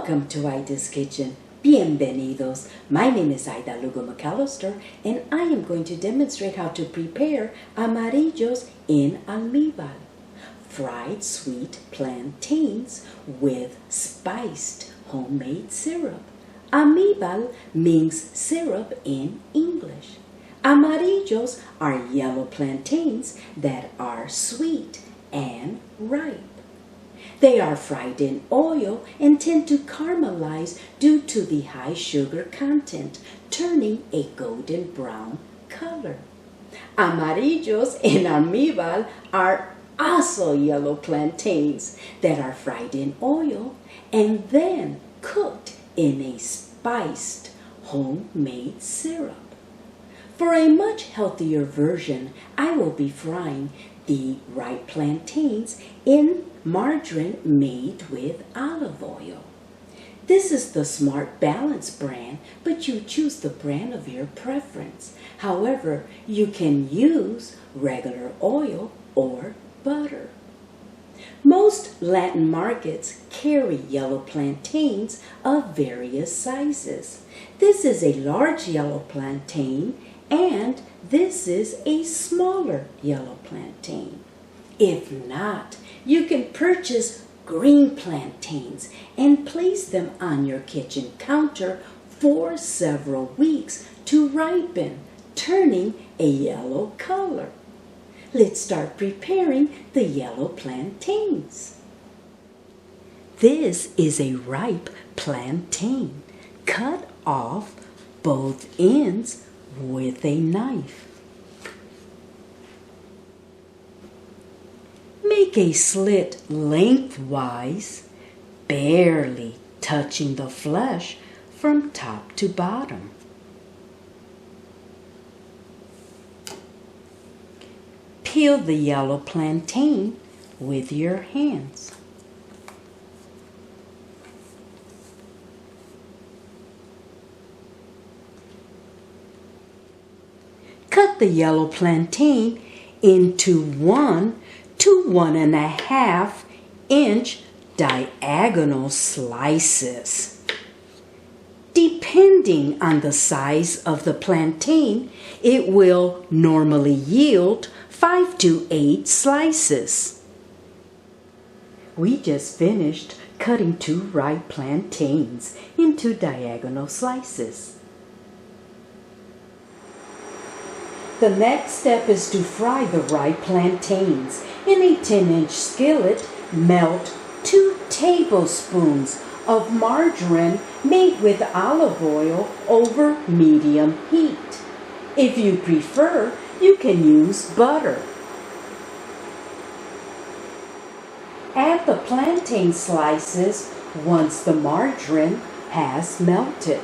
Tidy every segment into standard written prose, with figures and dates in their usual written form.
Welcome to Ida's Kitchen. Bienvenidos. My name is Ida Lugo McAllister, and I am going to demonstrate how to prepare Amarillos in Almíbar. Fried sweet plantains with spiced homemade syrup. Almíbar means syrup in English. Amarillos are yellow plantains that are sweet and ripe. They are fried in oil and tend to caramelize due to the high sugar content, turning a golden brown color. Amarillos in Almíbar are also yellow plantains that are fried in oil and then cooked in a spiced homemade syrup. For a much healthier version, I will be frying the ripe plantains in margarine made with olive oil. This is the Smart Balance brand, but you choose the brand of your preference. However, you can use regular oil or butter. Most Latin markets carry yellow plantains of various sizes. This is a large yellow plantain, and this is a smaller yellow plantain. If not, you can purchase green plantains and place them on your kitchen counter for several weeks to ripen, turning a yellow color. Let's start preparing the yellow plantains. This is a ripe plantain. Cut off both ends with a knife. Make a slit lengthwise, barely touching the flesh from top to bottom. Peel the yellow plantain with your hands. Cut the yellow plantain into 1 to 1.5 inch diagonal slices. Depending on the size of the plantain, it will normally yield 5 to 8 slices. We just finished cutting 2 ripe plantains into diagonal slices. The next step is to fry the ripe plantains. In a 10-inch skillet, melt 2 tablespoons of margarine made with olive oil over medium heat. If you prefer, you can use butter. Add the plantain slices once the margarine has melted.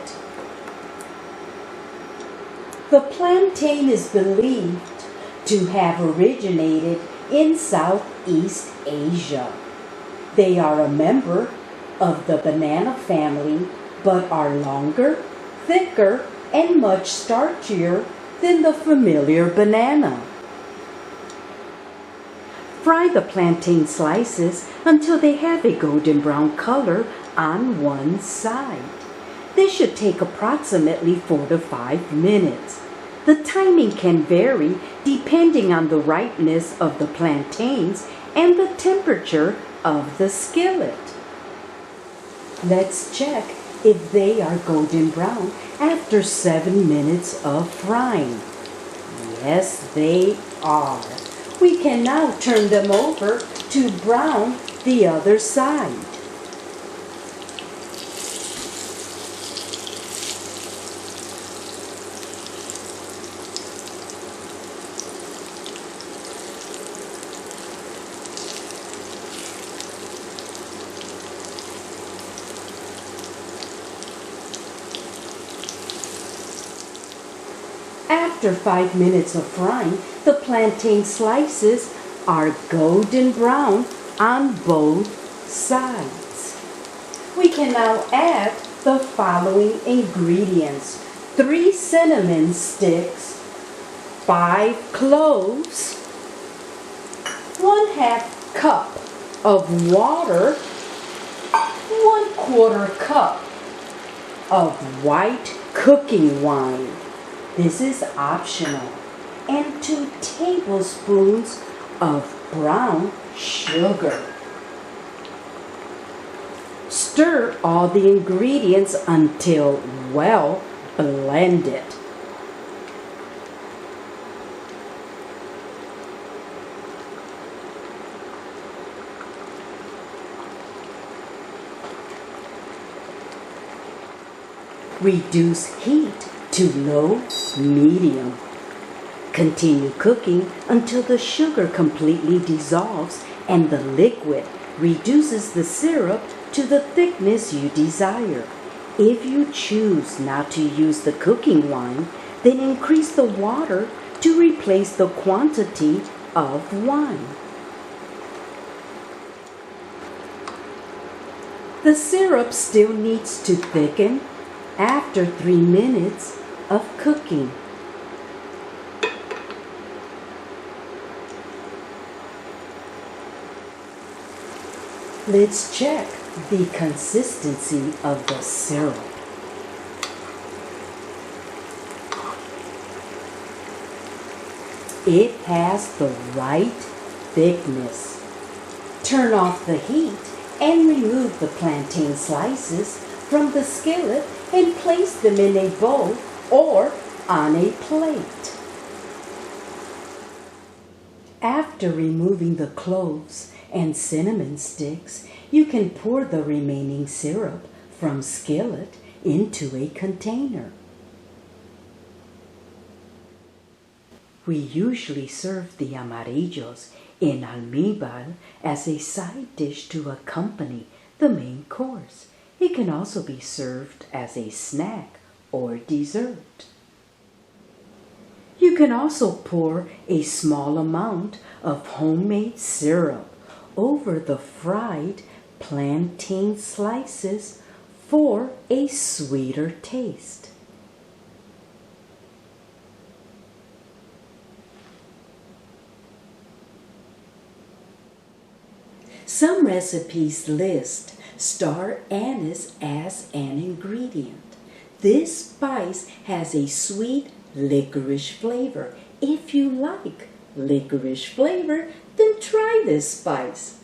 The plantain is believed to have originated in Southeast Asia. They are a member of the banana family, but are longer, thicker, and much starchier than the familiar banana. Fry the plantain slices until they have a golden brown color on one side. This should take approximately 4 to 5 minutes. The timing can vary depending on the ripeness of the plantains and the temperature of the skillet. Let's check if they are golden brown after 7 minutes of frying. Yes, they are. We can now turn them over to brown the other side. After 5 minutes of frying, the plantain slices are golden brown on both sides. We can now add the following ingredients: 3 cinnamon sticks, 5 cloves, 1/2 cup of water, 1/4 cup of white cooking wine. This is optional. And 2 tablespoons of brown sugar. Stir all the ingredients until well blended. Reduce heat to low medium. Continue cooking until the sugar completely dissolves and the liquid reduces the syrup to the thickness you desire. If you choose not to use the cooking wine, then increase the water to replace the quantity of wine. The syrup still needs to thicken after 3 minutes of cooking. Let's check the consistency of the syrup. It has the right thickness. Turn off the heat and remove the plantain slices from the skillet and place them in a bowl or on a plate. After removing the cloves and cinnamon sticks, you can pour the remaining syrup from skillet into a container. We usually serve the Amarillos in Almíbar as a side dish to accompany the main course. It can also be served as a snack or dessert. You can also pour a small amount of homemade syrup over the fried plantain slices for a sweeter taste. Some recipes list star anise as an ingredient. This spice has a sweet licorice flavor. If you like licorice flavor, then try this spice.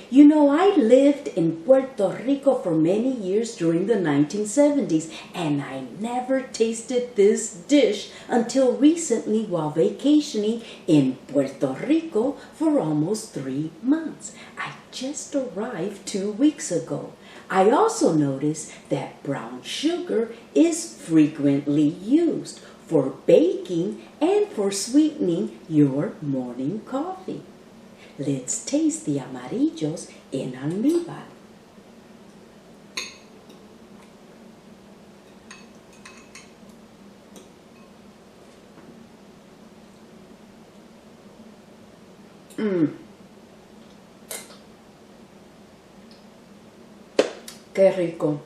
You know, I lived in Puerto Rico for many years during the 1970s, and I never tasted this dish until recently while vacationing in Puerto Rico for almost 3 months. I just arrived 2 weeks ago. I also noticed that brown sugar is frequently used for baking and for sweetening your morning coffee. Let's taste the Amarillos in Almíbar. Qué rico.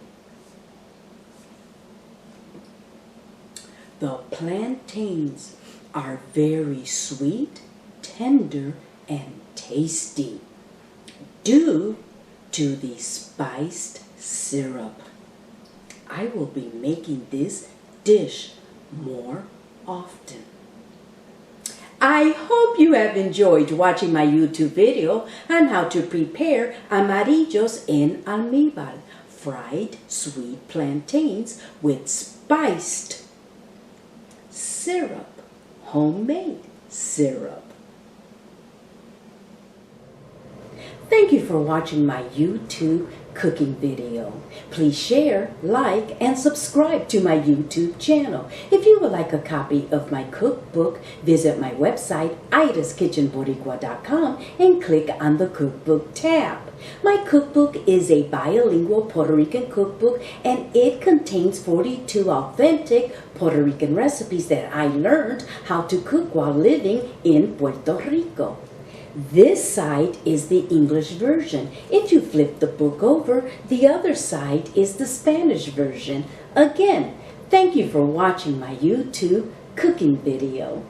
The plantains are very sweet, tender, and tasty due to the spiced syrup. I will be making this dish more often. I hope you have enjoyed watching my YouTube video on how to prepare Amarillos en Almíbar, fried sweet plantains with spiced syrup, homemade syrup. Thank you for watching my YouTube cooking video. Please share, like, and subscribe to my YouTube channel. If you would like a copy of my cookbook, visit my website, aidaskitchenboricua.com, and click on the cookbook tab. My cookbook is a bilingual Puerto Rican cookbook, and it contains 42 authentic Puerto Rican recipes that I learned how to cook while living in Puerto Rico. This side is the English version. If you flip the book over, the other side is the Spanish version. Again, thank you for watching my YouTube cooking video.